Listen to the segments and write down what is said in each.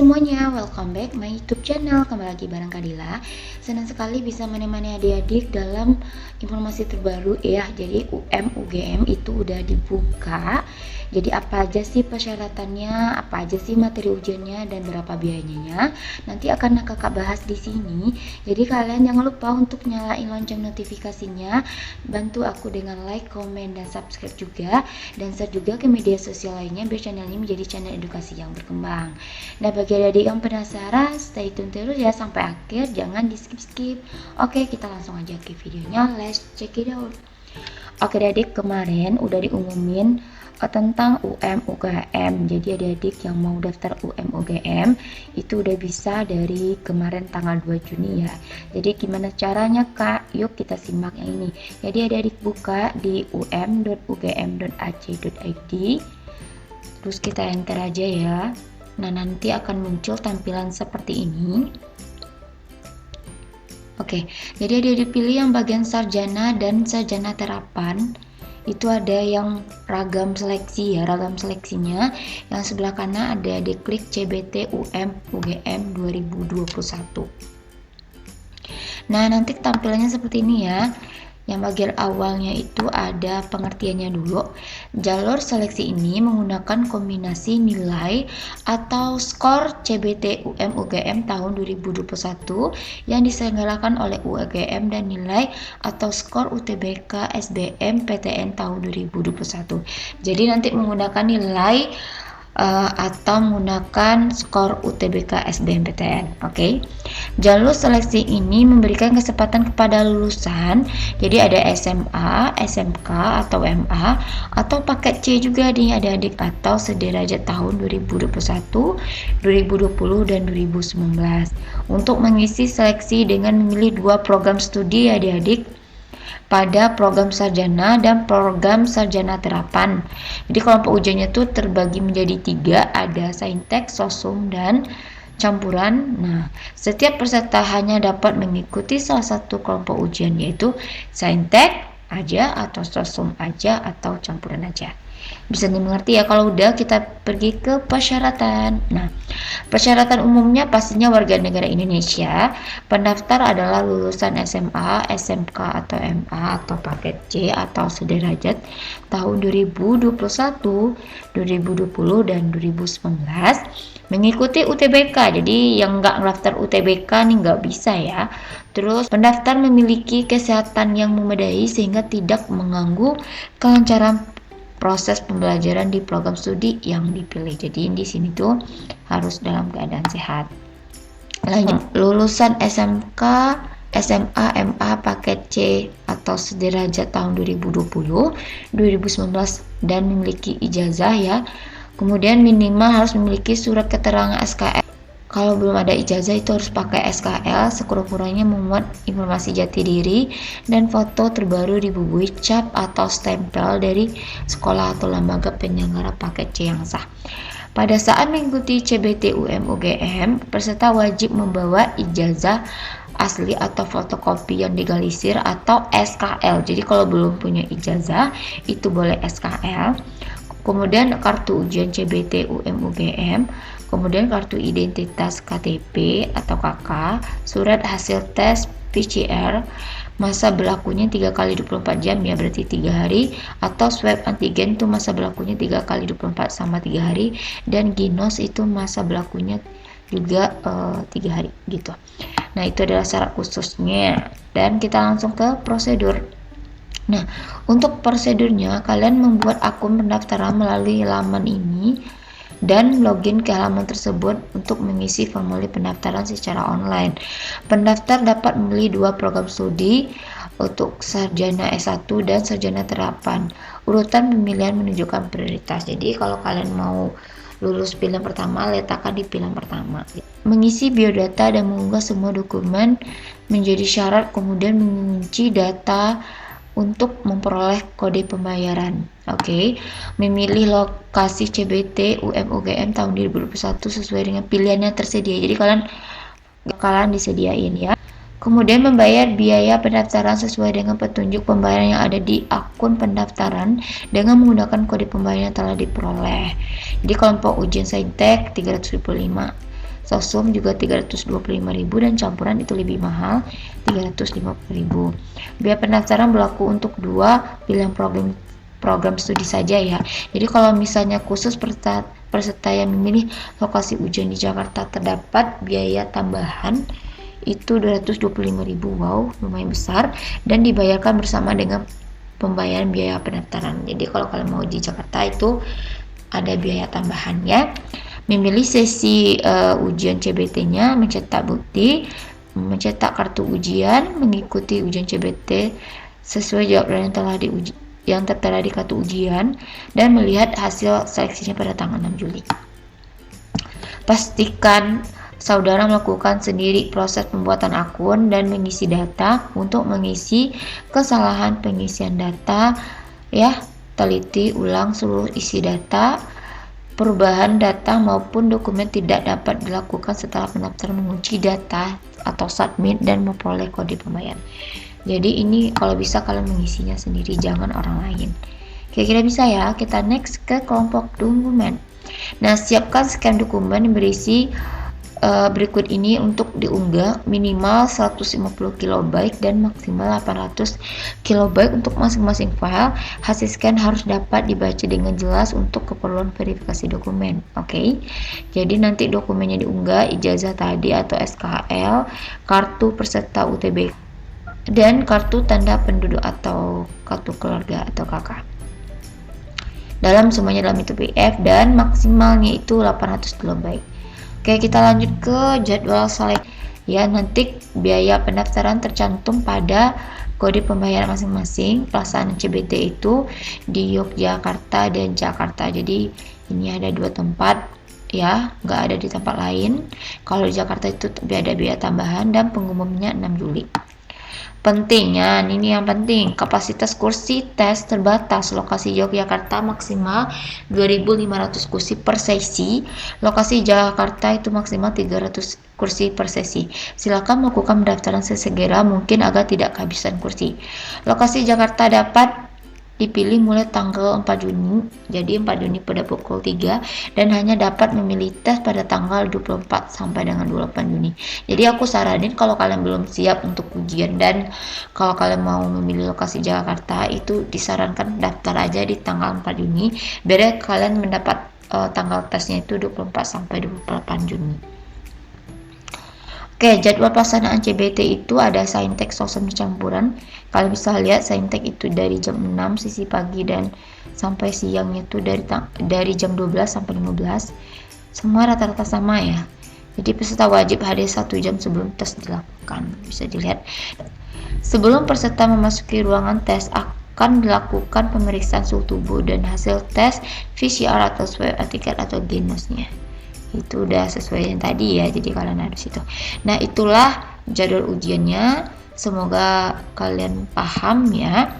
semuanya, welcome back my YouTube channel. Kembali lagi bareng Kadila. Senang sekali bisa menemani adik-adik dalam informasi terbaru ya. Jadi UGM itu udah dibuka. Jadi apa aja sih persyaratannya, apa aja sih materi ujiannya, dan berapa biayanya? Nanti akan kakak bahas di sini. Jadi kalian jangan lupa untuk nyalain lonceng notifikasinya. Bantu aku dengan like, komen, dan subscribe juga. Dan share juga ke media sosial lainnya biar channel ini menjadi channel edukasi yang berkembang. Nah, bagi adik-adik yang penasaran, stay tune terus ya sampai akhir, jangan di skip-skip. Oke, kita langsung aja ke videonya, let's check it out. Oke adik, kemarin udah diumumin tentang UGM. Jadi adik-adik yang mau daftar UGM itu udah bisa dari kemarin tanggal 2 Juni ya. Jadi gimana caranya Kak? Yuk kita simak yang ini. Jadi adik-adik buka di um.ugm.ac.id, terus kita enter aja ya. Nah, nanti akan muncul tampilan seperti ini. Oke, jadi ada dipilih yang bagian sarjana dan sarjana terapan. Itu ada yang ragam seleksi ya, ragam seleksinya. Yang sebelah kanan ada diklik CBT UGM 2021. Nah, nanti tampilannya seperti ini ya. Yang bagian awalnya itu ada pengertiannya dulu. Jalur seleksi ini menggunakan kombinasi nilai atau skor CBT UGM tahun 2021 yang diselenggarakan oleh UGM dan nilai atau skor UTBK SBM PTN tahun 2021. Jadi nanti menggunakan nilai atau menggunakan skor UTBK SBMPTN. Oke. Jalur seleksi ini memberikan kesempatan kepada lulusan, jadi ada SMA, SMK atau MA atau paket C juga nih adik-adik, atau sederajat tahun 2021, 2020 dan 2019 untuk mengisi seleksi dengan memilih 2 program studi adik-adik pada program sarjana dan program sarjana terapan. Jadi kelompok ujiannya tuh terbagi menjadi 3, ada saintek, sosum, dan campuran. Nah, setiap peserta hanya dapat mengikuti salah satu kelompok ujian, yaitu saintek aja atau sosum aja atau campuran aja. Bisa dimengerti ya. Kalau udah, kita pergi ke persyaratan. Nah, persyaratan umumnya pastinya warga negara Indonesia. Pendaftar adalah lulusan SMA, SMK atau MA atau paket C atau sederajat tahun 2021, 2020 dan 2019 mengikuti UTBK. Jadi yang nggak daftar UTBK nih nggak bisa ya. Terus pendaftar memiliki kesehatan yang memadai sehingga tidak mengganggu kelancaran proses pembelajaran di program studi yang dipilih. Jadi di sini tuh harus dalam keadaan sehat. Lanjut, lulusan SMK, SMA, MA paket C atau sederajat tahun 2020, 2019 dan memiliki ijazah ya. Kemudian minimal harus memiliki surat keterangan SKL. Kalau belum ada ijazah itu harus pakai SKL, sekurang-kurangnya memuat informasi jati diri dan foto terbaru di buku cap atau stempel dari sekolah atau lembaga penyelenggara paket C yang sah. Pada saat mengikuti CBT UGM, peserta wajib membawa ijazah asli atau fotokopi yang digalisir atau SKL. Jadi kalau belum punya ijazah itu boleh SKL. Kemudian kartu ujian CBT UGM, kemudian kartu identitas KTP atau KK, surat hasil tes PCR, masa berlakunya 3 kali 24 jam ya, berarti 3 hari, atau swab antigen itu masa berlakunya 3 kali 24 sama 3 hari, dan ginos itu masa berlakunya juga 3 hari gitu. Nah, itu adalah syarat khususnya. Dan kita langsung ke prosedur. Nah, untuk prosedurnya kalian membuat akun pendaftaran melalui laman ini dan login ke halaman tersebut untuk mengisi formulir pendaftaran secara online. Pendaftar dapat memilih 2 program studi untuk sarjana S1 dan sarjana terapan. Urutan pemilihan menunjukkan prioritas. Jadi kalau kalian mau lulus pilihan pertama, letakkan di pilihan pertama. Mengisi biodata dan mengunggah semua dokumen menjadi syarat, kemudian mengunci data untuk memperoleh kode pembayaran. Oke. Memilih lokasi CBT UGM tahun 2021 sesuai dengan pilihan yang tersedia. Jadi kalian disediain ya. Kemudian membayar biaya pendaftaran sesuai dengan petunjuk pembayaran yang ada di akun pendaftaran dengan menggunakan kode pembayaran yang telah diperoleh. Jadi kelompok ujian saintek 325 sosum juga 325.000 dan campuran itu lebih mahal 350.000. Biaya pendaftaran berlaku untuk 2 pilihan program studi saja ya. Jadi kalau misalnya khusus peserta yang memilih lokasi ujian di Jakarta terdapat biaya tambahan itu 225.000. Wow, lumayan besar dan dibayarkan bersama dengan pembayaran biaya pendaftaran. Jadi kalau kalian mau di Jakarta itu ada biaya tambahannya. Memilih sesi ujian CBT-nya, mencetak bukti, mencetak kartu ujian, mengikuti ujian CBT sesuai jawaban yang tertera di kartu ujian, dan melihat hasil seleksinya pada tanggal 6 Juli. Pastikan saudara melakukan sendiri proses pembuatan akun dan mengisi data. Untuk mengisi kesalahan pengisian data ya, teliti ulang seluruh isi data. Perubahan data maupun dokumen tidak dapat dilakukan setelah pendaftar mengunci data atau submit dan memperoleh kode pembayaran. Jadi ini kalau bisa kalian mengisinya sendiri, jangan orang lain. Kira-kira bisa ya. Kita next ke kelompok dokumen. Nah, siapkan scan dokumen yang berisi berikut ini untuk diunggah, minimal 150 KB dan maksimal 800 KB untuk masing-masing file. Hasil scan harus dapat dibaca dengan jelas untuk keperluan verifikasi dokumen. Oke. Jadi nanti dokumennya diunggah, ijazah tadi atau SKL, kartu peserta UTBK, dan kartu tanda penduduk atau kartu keluarga atau KK. Semuanya dalam itu PDF dan maksimalnya itu 800 KB. Oke, kita lanjut ke jadwal seleksi. Ya, nanti biaya pendaftaran tercantum pada kode pembayaran masing-masing. Pelaksanaan CBT itu di Yogyakarta dan Jakarta. Jadi ini ada 2 tempat ya, nggak ada di tempat lain. Kalau di Jakarta itu ada biaya tambahan dan pengumumannya 6 Juli. Pentingnya, ini yang penting, kapasitas kursi tes terbatas. Lokasi Yogyakarta maksimal 2.500 kursi per sesi. Lokasi Jakarta itu maksimal 300 kursi per sesi. Silakan melakukan pendaftaran sesegera mungkin agar tidak kehabisan kursi. Lokasi Jakarta dapat dipilih mulai tanggal 4 Juni, jadi 4 Juni pada pukul 3, dan hanya dapat memilih tes pada tanggal 24 sampai dengan 28 Juni. Jadi aku saranin kalau kalian belum siap untuk ujian dan kalau kalian mau memilih lokasi Jakarta, itu disarankan daftar aja di tanggal 4 Juni, biar kalian mendapat tanggal tesnya itu 24 sampai 28 Juni. Oke, jadwal pelaksanaan CBT itu ada saintek, sosum, campuran. Kalian bisa lihat saintek itu dari jam 6 sisi pagi dan sampai siangnya itu dari jam 12 sampai 15. Semua rata-rata sama ya. Jadi peserta wajib hadir 1 jam sebelum tes dilakukan. Bisa dilihat. Sebelum peserta memasuki ruangan tes akan dilakukan pemeriksaan suhu tubuh dan hasil tes PCR atau swab antigen atau genosnya. Itu udah sesuai yang tadi ya, jadi kalian harus itu. Nah, itulah jadwal ujiannya. Semoga kalian paham ya.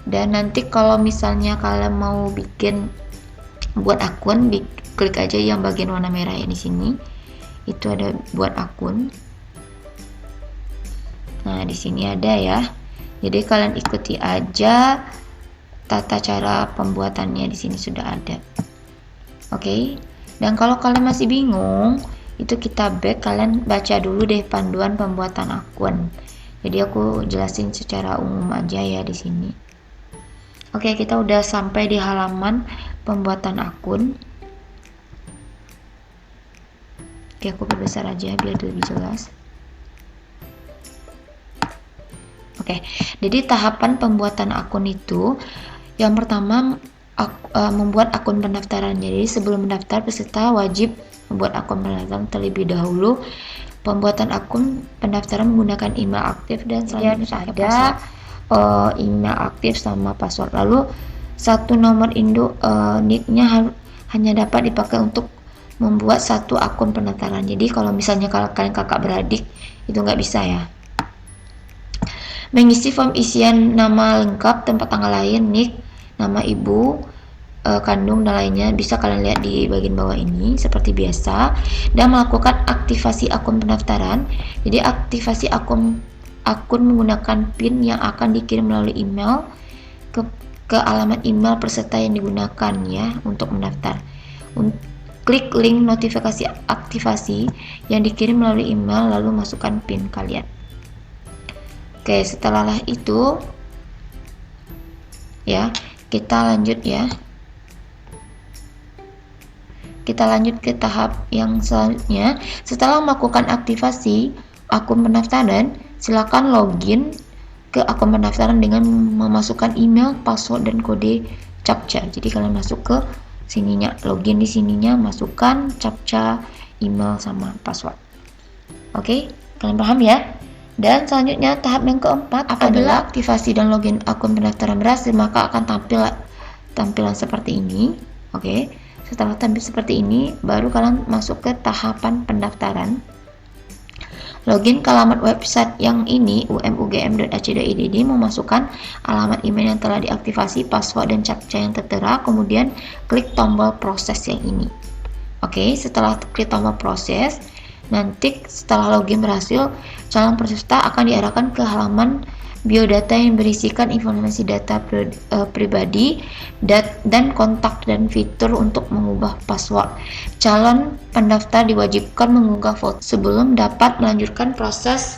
Dan nanti kalau misalnya kalian mau buat akun, klik aja yang bagian warna merah ya di sini. Itu ada buat akun. Nah, di sini ada ya. Jadi kalian ikuti aja tata cara pembuatannya, di sini sudah ada. Oke. Dan kalau kalian masih bingung, itu kita back, kalian baca dulu deh panduan pembuatan akun. Jadi aku jelasin secara umum aja ya di sini. Oke, kita udah sampai di halaman pembuatan akun. Oke, aku perbesar aja biar lebih jelas. Oke, jadi tahapan pembuatan akun itu yang pertama membuat akun pendaftaran. Jadi sebelum mendaftar, peserta wajib membuat akun pendaftaran terlebih dahulu. Pembuatan akun pendaftaran menggunakan email aktif dan selanjutnya ada email aktif sama password. Lalu satu nomor induk nicknya hanya dapat dipakai untuk membuat satu akun pendaftaran. Jadi kalau misalnya kalian kakak beradik itu nggak bisa ya. Mengisi form isian nama lengkap, tempat tanggal lahir, nick, nama ibu kandung dan lainnya bisa kalian lihat di bagian bawah ini seperti biasa, dan melakukan aktivasi akun pendaftaran. Jadi aktivasi akun menggunakan PIN yang akan dikirim melalui email ke alamat email peserta yang digunakan ya untuk mendaftar. klik link notifikasi aktivasi yang dikirim melalui email, lalu masukkan PIN kalian. Oke, setelah itu ya, kita lanjut ya. Kita lanjut ke tahap yang selanjutnya. Setelah melakukan aktivasi akun pendaftaran, silakan login ke akun pendaftaran dengan memasukkan email, password, dan kode CAPTCHA. Jadi kalian masuk ke sininya, login di sininya, masukkan CAPTCHA, email, sama password. Oke, kalian paham ya? Dan selanjutnya tahap yang keempat, apabila aktivasi dan login akun pendaftaran berhasil, maka akan tampilan seperti ini. Oke. Setelah tampil seperti ini, baru kalian masuk ke tahapan pendaftaran. Login ke alamat website yang ini, umugm.ac.id, memasukkan alamat email yang telah diaktifasi, password, dan CAPTCHA yang tertera, kemudian klik tombol proses yang ini. Oke, setelah klik tombol proses, nanti setelah login berhasil, calon peserta akan diarahkan ke halaman biodata yang berisikan informasi data pribadi dan kontak dan fitur untuk mengubah password. Calon pendaftar diwajibkan mengunggah foto sebelum dapat melanjutkan proses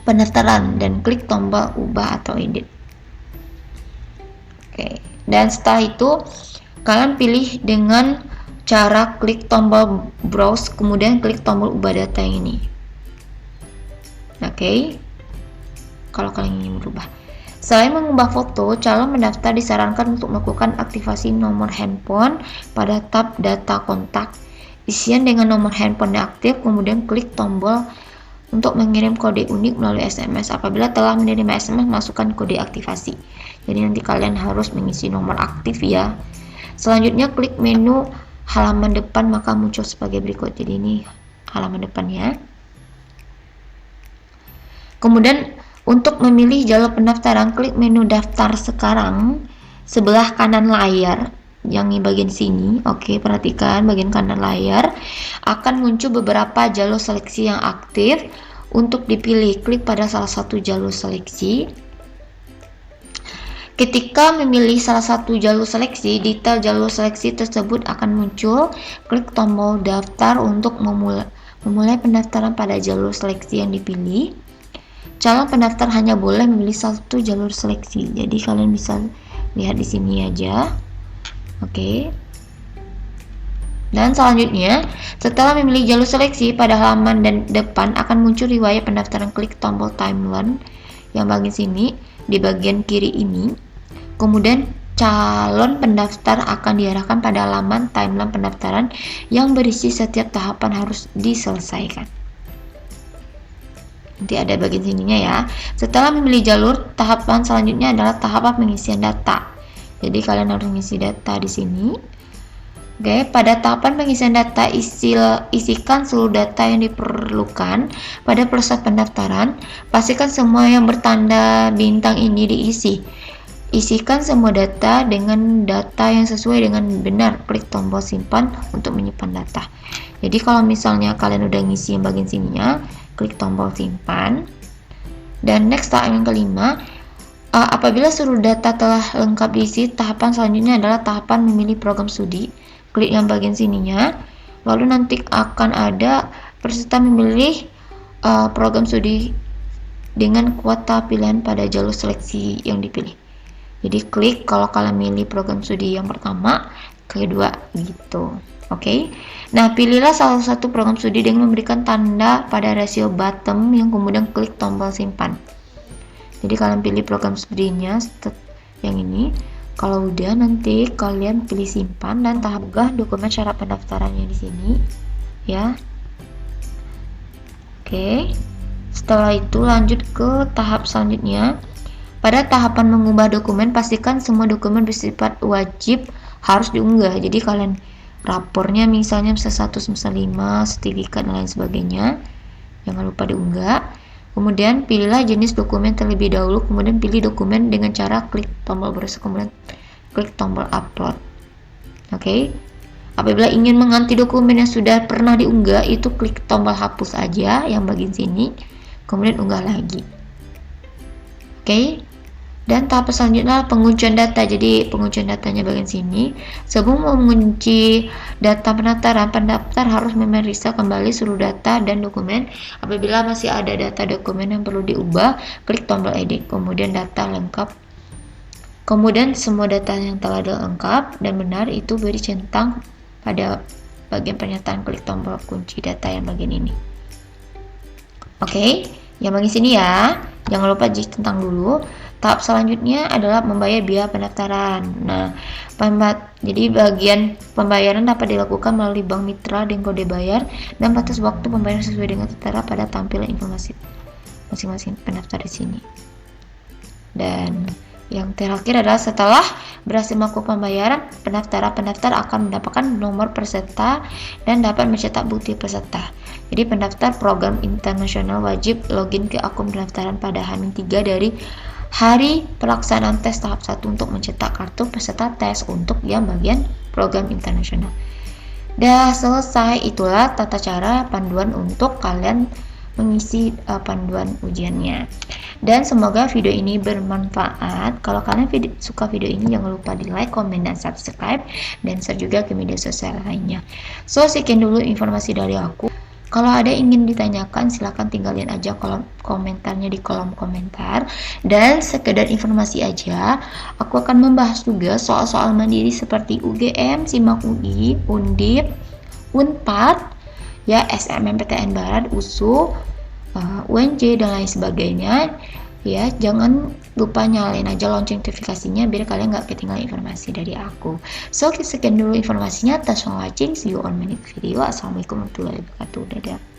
pendaftaran dan klik tombol ubah atau edit. Oke, dan setelah itu kalian pilih dengan cara klik tombol browse, kemudian klik tombol ubah data yang ini. Oke. Kalau kalian ingin berubah. Selain mengubah foto, calon pendaftar disarankan untuk melakukan aktivasi nomor handphone pada tab data kontak. Isian dengan nomor handphone aktif, kemudian klik tombol untuk mengirim kode unik melalui SMS. Apabila telah menerima SMS, masukkan kode aktivasi. Jadi nanti kalian harus mengisi nomor aktif ya. Selanjutnya klik menu halaman depan, maka muncul sebagai berikut. Jadi ini halaman depannya. Kemudian untuk memilih jalur pendaftaran, klik menu daftar sekarang sebelah kanan layar yang di bagian sini. Oke, perhatikan bagian kanan layar akan muncul beberapa jalur seleksi yang aktif. Untuk dipilih, klik pada salah satu jalur seleksi. Ketika memilih salah satu jalur seleksi, detail jalur seleksi tersebut akan muncul. Klik tombol daftar untuk memulai pendaftaran pada jalur seleksi yang dipilih. Calon pendaftar hanya boleh memilih satu jalur seleksi. Jadi kalian bisa lihat di sini aja. Oke. Dan selanjutnya, setelah memilih jalur seleksi, pada halaman dan depan akan muncul riwayat pendaftaran. Klik tombol timeline yang bagian sini di bagian kiri ini. Kemudian calon pendaftar akan diarahkan pada halaman timeline pendaftaran yang berisi setiap tahapan harus diselesaikan. Nanti ada bagian sininya ya. Setelah memilih jalur, tahapan selanjutnya adalah tahapan pengisian data. Jadi kalian harus mengisi data di sini. Oke, pada tahapan pengisian data, isikan seluruh data yang diperlukan pada proses pendaftaran. Pastikan semua yang bertanda bintang ini diisi. Isikan semua data dengan data yang sesuai dengan benar. Klik tombol simpan untuk menyimpan data. Jadi kalau misalnya kalian udah ngisi yang bagian sininya, klik tombol simpan. Dan next, tahap yang kelima, apabila seluruh data telah lengkap diisi, tahapan selanjutnya adalah tahapan memilih program studi. Klik yang bagian sininya, lalu nanti akan ada peserta memilih program studi dengan kuota pilihan pada jalur seleksi yang dipilih. Jadi klik kalau kalian milih program studi yang pertama, kedua gitu. Oke. Nah, pilihlah salah satu program studi dengan memberikan tanda pada rasio bottom yang kemudian klik tombol simpan. Jadi kalian pilih program studinya yang ini. Kalau udah, nanti kalian pilih simpan dan tahap unggah dokumen syarat pendaftarannya di sini ya. Oke. Setelah itu lanjut ke tahap selanjutnya. Pada tahapan mengubah dokumen, pastikan semua dokumen bersifat wajib harus diunggah. Jadi kalian rapornya misalnya semester 1, semester 5, sertifikat dan lain sebagainya, jangan lupa diunggah. Kemudian pilihlah jenis dokumen terlebih dahulu, kemudian pilih dokumen dengan cara klik tombol browse, kemudian klik tombol upload. Oke. Apabila ingin mengganti dokumen yang sudah pernah diunggah, itu klik tombol hapus aja yang bagian sini, kemudian unggah lagi. Oke. Dan tahap selanjutnya penguncian data. Jadi penguncian datanya bagian sini. Sebelum mengunci data pendaftaran, pendaftar harus memeriksa kembali seluruh data dan dokumen. Apabila masih ada data dokumen yang perlu diubah, klik tombol edit, kemudian data lengkap. Kemudian semua data yang telah lengkap dan benar itu beri centang pada bagian pernyataan, klik tombol kunci data yang bagian ini. Oke, yang bagian sini ya. Jangan lupa centang dulu. Tahap selanjutnya adalah membayar biaya pendaftaran. Nah, jadi bagian pembayaran dapat dilakukan melalui bank mitra dengan kode bayar dan batas waktu pembayaran sesuai dengan tertera pada tampilan informasi masing-masing pendaftar di sini. Dan yang terakhir adalah setelah berhasil melakukan pembayaran, pendaftar akan mendapatkan nomor peserta dan dapat mencetak bukti peserta. Jadi pendaftar program internasional wajib login ke akun pendaftaran pada H-3 dari hari pelaksanaan tes tahap 1 untuk mencetak kartu peserta tes untuk yang bagian program internasional. Dah selesai, itulah tata cara panduan untuk kalian mengisi panduan ujiannya. Dan semoga video ini bermanfaat. Kalau kalian suka video ini, jangan lupa di like, komen, dan subscribe, dan share juga ke media sosial lainnya. So, sekian dulu informasi dari aku. Kalau ada ingin ditanyakan, silahkan tinggalin aja komentarnya di kolom komentar. Dan sekedar informasi aja, aku akan membahas juga soal-soal mandiri seperti UGM, SIMAK UI, Undip, Unpad, ya SNMPTN Barat, USU, UNJ, dan lain sebagainya. Ya, jangan lupa nyalain aja lonceng notifikasinya biar kalian nggak ketinggalan informasi dari aku. So, sekian dulu informasinya. Thanks for watching. See you on my next video. Assalamualaikum warahmatullahi wabarakatuh. Dadah.